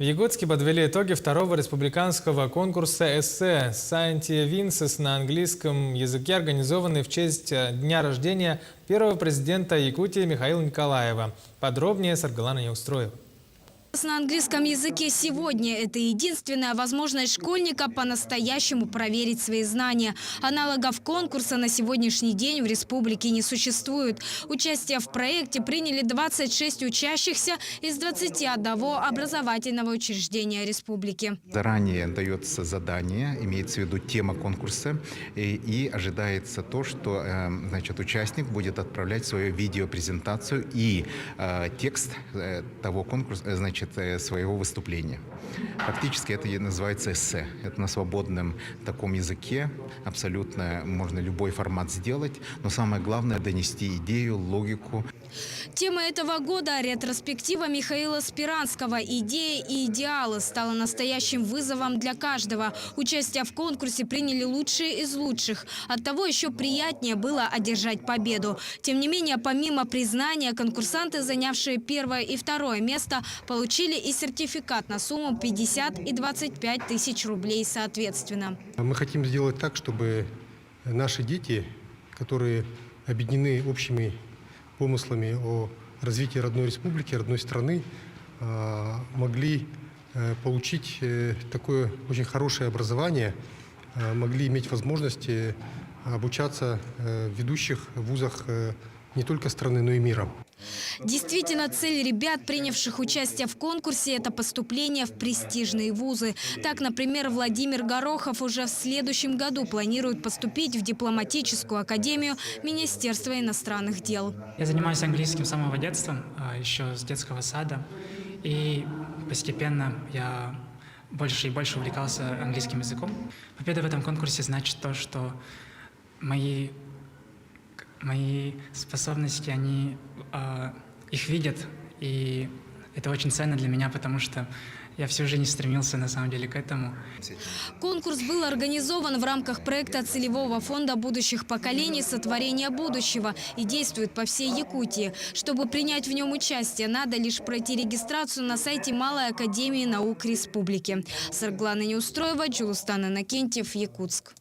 В Якутске подвели итоги второго республиканского конкурса эссе «Scientia Vinces» на английском языке, организованный в честь дня рождения первого президента Якутии Михаила Николаева. Подробнее Саргалана Неустроева. На английском языке сегодня – это единственная возможность школьника по-настоящему проверить свои знания. Аналогов конкурса на сегодняшний день в республике не существует. Участие в проекте приняли 26 учащихся из 21 образовательного учреждения республики. Заранее дается задание, имеется в виду тема конкурса, и ожидается то, что участник будет отправлять свою видеопрезентацию и текст того конкурса, своего выступления. Фактически это и называется эссе. Это на свободном таком языке. Абсолютно можно любой формат сделать, но самое главное – донести идею, логику. Тема этого года – ретроспектива Михаила Спиранского «Идеи и идеалы» стала настоящим вызовом для каждого. Участие в конкурсе приняли лучшие из лучших. Оттого еще приятнее было одержать победу. Тем не менее, помимо признания, конкурсанты, занявшие первое и второе место, получили и сертификат на сумму 50 и 25 тысяч рублей соответственно. Мы хотим сделать так, чтобы наши дети, которые объединены общими помыслами о развитии родной республики, родной страны, могли получить такое очень хорошее образование, могли иметь возможность обучаться в ведущих вузах не только страны, но и мира. Действительно, цель ребят, принявших участие в конкурсе – это поступление в престижные вузы. Так, например, Владимир Горохов уже в следующем году планирует поступить в дипломатическую академию Министерства иностранных дел. Я занимаюсь английским с самого детства, еще с детского сада. И постепенно я больше и больше увлекался английским языком. Победа в этом конкурсе значит то, что мои способности, они их видят, и это очень ценно для меня, потому что я всю жизнь стремился на самом деле к этому. Конкурс был организован в рамках проекта Целевого фонда будущих поколений «Сотворение будущего» и действует по всей Якутии. Чтобы принять в нем участие, надо лишь пройти регистрацию на сайте Малой академии наук республики. Саргалана Неустроева, Джулустан Иннокентьев, Якутск.